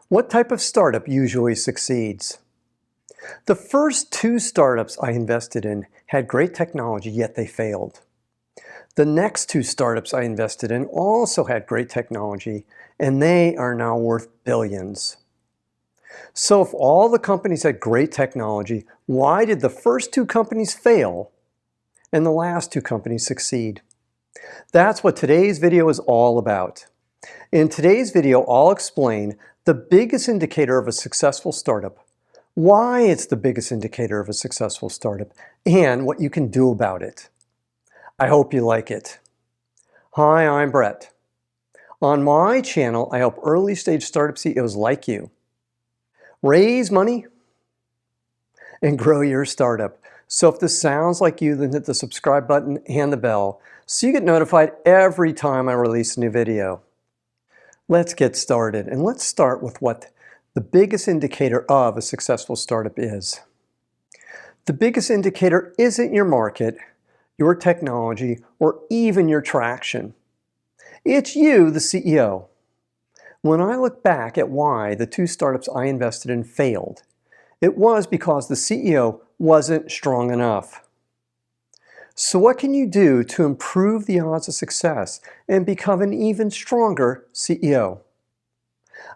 What type of startup usually succeeds? The first two startups I invested in had great technology, yet they failed. The next two startups I invested in also had great technology, and they are now worth billions. So if all the companies had great technology, why did the first two companies fail and the last two companies succeed? That's what today's video is all about. In today's video, I'll explain the biggest indicator of a successful startup, why it's the biggest indicator of a successful startup, and what you can do about it. I hope you like it. Hi, I'm Brett. On my channel, I help early stage startup CEOs like you raise money and grow your startup. So if this sounds like you, then hit the subscribe button and the bell so you get notified every time I release a new video. Let's get started, and let's start with what the biggest indicator of a successful startup is. The biggest indicator isn't your market, your technology, or even your traction. It's you, the CEO. When I look back at why the two startups I invested in failed, it was because the CEO wasn't strong enough. So what can you do to improve the odds of success and become an even stronger CEO?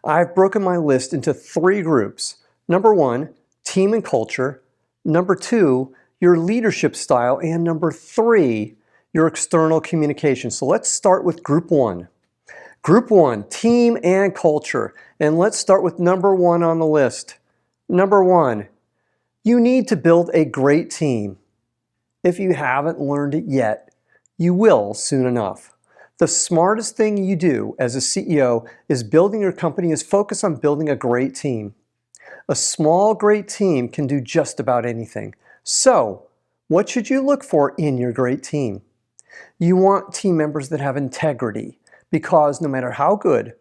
I've broken my list into three groups. Number one, team and culture. Number two, your leadership style. And number three, your external communication. So let's start with group one. Group one, team and culture. And let's start with number one on the list. Number one, you need to build a great team. If you haven't learned it yet, you will soon enough. The smartest thing you do as a CEO is building your company is focus on building a great team. A small, great team can do just about anything. So, what should you look for in your great team? You want team members that have integrity, because no matter how good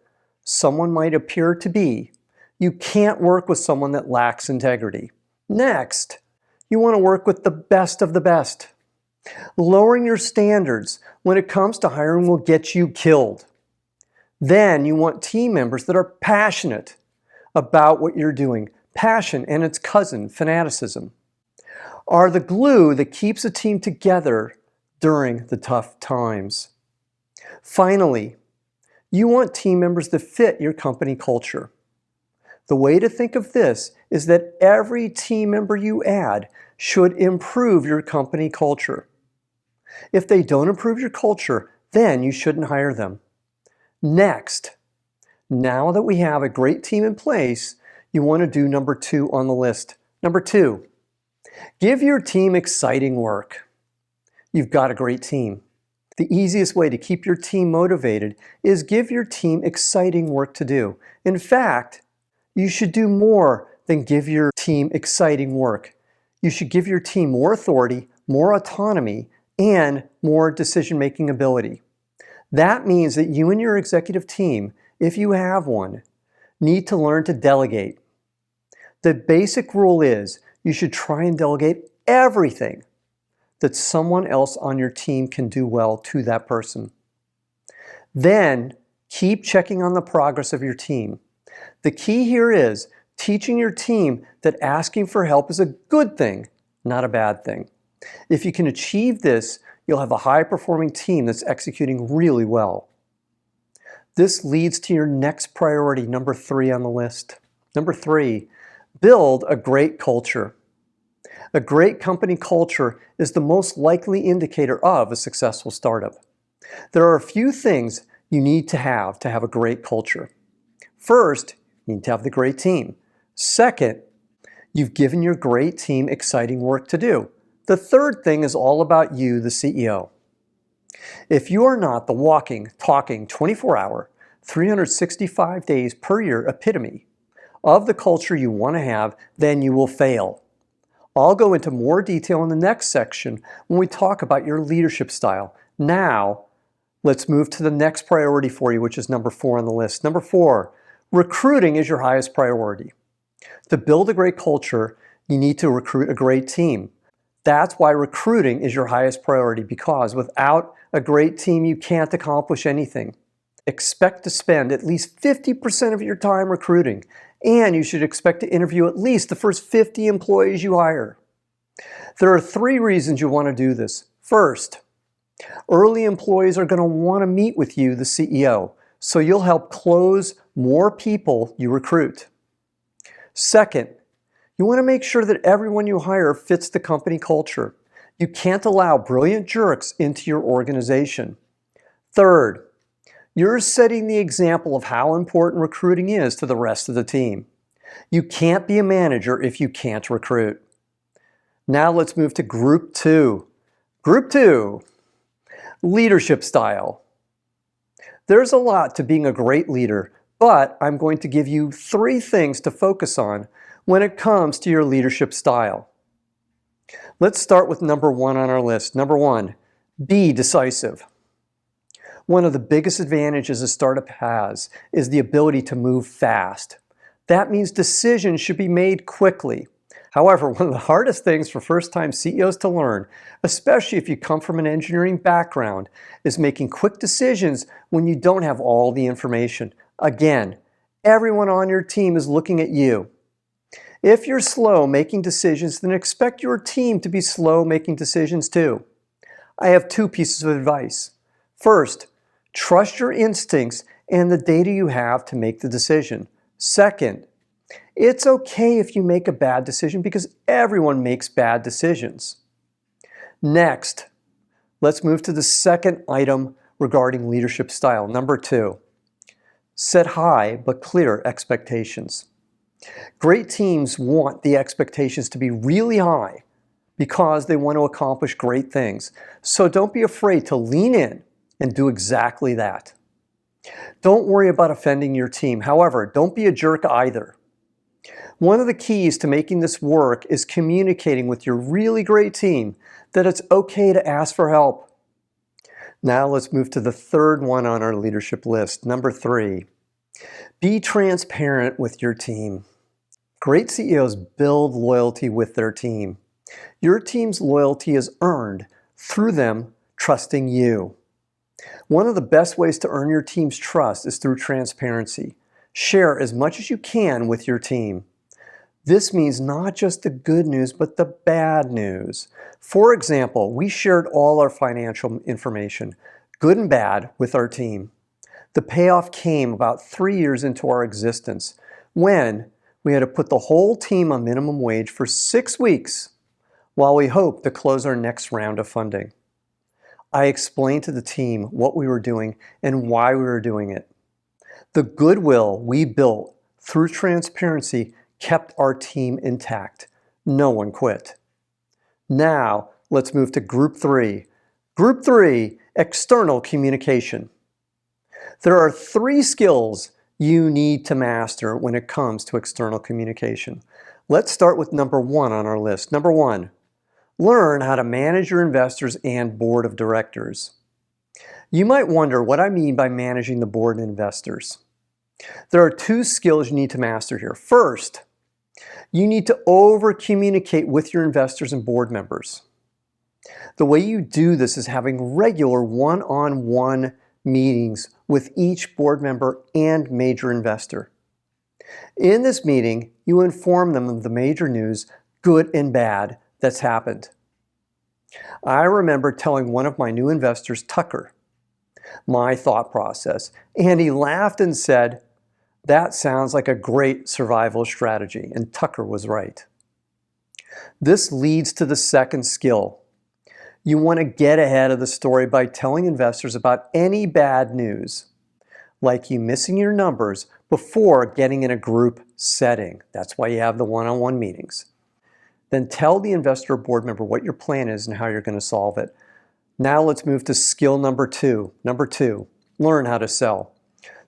someone might appear to be, you can't work with someone that lacks integrity. Next, you want to work with the best of the best. Lowering your standards when it comes to hiring will get you killed. Then you want team members that are passionate about what you're doing. Passion and its cousin, fanaticism, are the glue that keeps a team together during the tough times. Finally, you want team members that fit your company culture. The way to think of this is that every team member you add should improve your company culture. If they don't improve your culture, then you shouldn't hire them. Next, now that we have a great team in place, you want to do number two on the list. Number two, give your team exciting work. You've got a great team. The easiest way to keep your team motivated is give your team exciting work to do. In fact, you should do more than give your team exciting work. You should give your team more authority, more autonomy, and more decision-making ability. That means that you and your executive team, if you have one, need to learn to delegate. The basic rule is you should try and delegate everything that someone else on your team can do well to that person. Then keep checking on the progress of your team. The key here is teaching your team that asking for help is a good thing, not a bad thing. If you can achieve this, you'll have a high-performing team that's executing really well. This leads to your next priority, number three on the list. Number three, build a great culture. A great company culture is the most likely indicator of a successful startup. There are a few things you need to have a great culture. First, you need to have the great team. Second, you've given your great team exciting work to do. The third thing is all about you, the CEO. If you are not the walking, talking, 24-hour, 365 days per year epitome of the culture you want to have, then you will fail. I'll go into more detail in the next section when we talk about your leadership style. Now, let's move to the next priority for you, which is number four on the list. Number four, recruiting is your highest priority. To build a great culture, you need to recruit a great team. That's why recruiting is your highest priority, because without a great team, you can't accomplish anything. expect to spend at least 50% of your time recruiting, and you should expect to interview at least the first 50 employees you hire. There are 3 reasons you want to do this. First, early employees are going to want to meet with you, the CEO, so you'll help close more people you recruit. Second, you want to make sure that everyone you hire fits the company culture. You can't allow brilliant jerks into your organization. Third, you're setting the example of how important recruiting is to the rest of the team. You can't be a manager if you can't recruit. Now let's move to Group 2. Group 2, leadership style. There's a lot to being a great leader, but I'm going to give you 3 things to focus on when it comes to your leadership style. Let's start with number 1 on our list. Number 1, be decisive. One of the biggest advantages a startup has is the ability to move fast. That means decisions should be made quickly. However, one of the hardest things for first-time CEOs to learn, especially if you come from an engineering background, is making quick decisions when you don't have all the information. Again, everyone on your team is looking at you. If you're slow making decisions, then expect your team to be slow making decisions too. I have 2 pieces of advice. First, trust your instincts and the data you have to make the decision. Second, it's okay if you make a bad decision because everyone makes bad decisions. Next, let's move to the second item regarding leadership style. Number 2, set high but clear expectations. Great teams want the expectations to be really high because they want to accomplish great things. So don't be afraid to lean in and do exactly that. Don't worry about offending your team. However, don't be a jerk either. One of the keys to making this work is communicating with your really great team that it's okay to ask for help. Now let's move to the third one on our leadership list. Number 3, be transparent with your team. Great CEOs build loyalty with their team. Your team's loyalty is earned through them trusting you. One of the best ways to earn your team's trust is through transparency. Share as much as you can with your team. This means not just the good news, but the bad news. For example, we shared all our financial information, good and bad, with our team. The payoff came about 3 years into our existence when we had to put the whole team on minimum wage for 6 weeks while we hoped to close our next round of funding. I explained to the team what we were doing and why we were doing it. The goodwill we built through transparency kept our team intact. No one quit. Now, let's move to Group 3. Group 3, external communication. There are 3 skills you need to master when it comes to external communication. Let's start with number 1 on our list. Number 1, learn how to manage your investors and board of directors. You might wonder what I mean by managing the board and investors. There are 2 skills you need to master here. First, you need to over-communicate with your investors and board members. The way you do this is having regular one-on-one meetings with each board member and major investor. In this meeting, you inform them of the major news, good and bad, that's happened. I remember telling one of my new investors, Tucker, my thought process, and he laughed and said, "That sounds like a great survival strategy," and Tucker was right. This leads to the second skill. You want to get ahead of the story by telling investors about any bad news, like you missing your numbers, before getting in a group setting. That's why you have the one-on-one meetings. Then tell the investor or board member what your plan is and how you're going to solve it. Now let's move to skill number 2. Number 2, learn how to sell.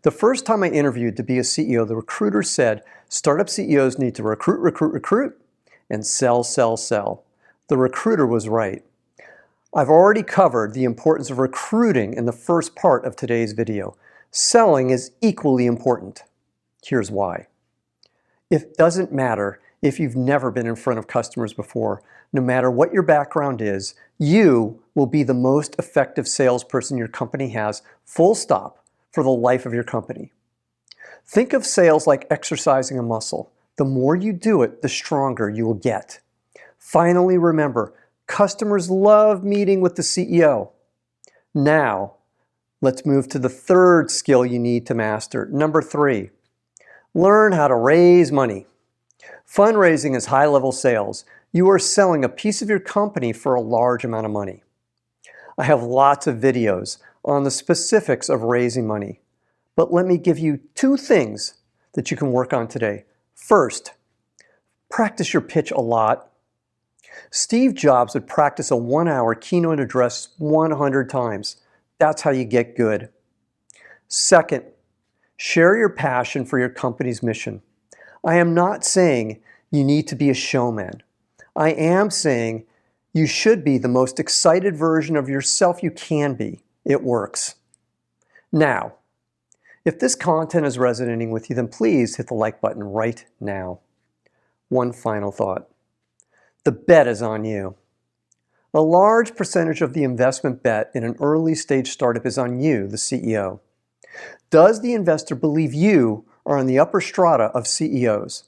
The first time I interviewed to be a CEO, the recruiter said, startup CEOs need to recruit, and sell. The recruiter was right. I've already covered the importance of recruiting in the first part of today's video. Selling is equally important. Here's why. It doesn't matter if you've never been in front of customers before. No matter what your background is, you will be the most effective salesperson your company has, full stop, for the life of your company. Think of sales like exercising a muscle. The more you do it, the stronger you will get. Finally, remember, customers love meeting with the CEO. Now, let's move to the third skill you need to master. Number 3, learn how to raise money. Fundraising is high-level sales. You are selling a piece of your company for a large amount of money. I have lots of videos on the specifics of raising money, but let me give you 2 things that you can work on today. First, practice your pitch a lot. Steve Jobs would practice a 1-hour keynote address 100 times. That's how you get good. Second, share your passion for your company's mission. I am not saying you need to be a showman. I am saying you should be the most excited version of yourself you can be. It works. Now, if this content is resonating with you, then please hit the like button right now. One final thought. The bet is on you. A large percentage of the investment bet in an early stage startup is on you, the CEO. Does the investor believe you are in the upper strata of CEOs?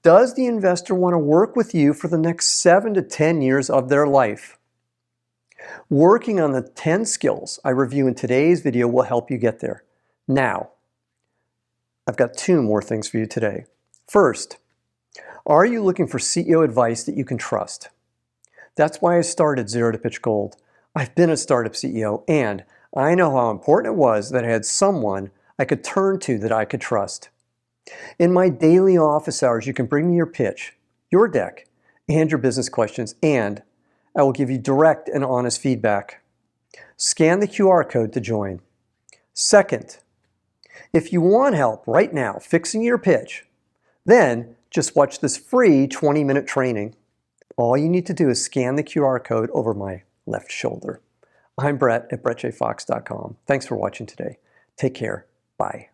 Does the investor want to work with you for the next 7 to 10 years of their life? Working on the 10 skills I review in today's video will help you get there. Now, I've got 2 more things for you today. First, are you looking for CEO advice that you can trust? That's why I started Zero to Pitch Gold. I've been a startup CEO, and I know how important it was that I had someone I could turn to that I could trust. In my daily office hours, you can bring me your pitch, your deck, and your business questions, and I will give you direct and honest feedback. Scan the QR code to join. Second, if you want help right now fixing your pitch, then just watch this free 20-minute training. All you need to do is scan the QR code over my left shoulder. I'm Brett at brettjfox.com. Thanks for watching today. Take care. Bye.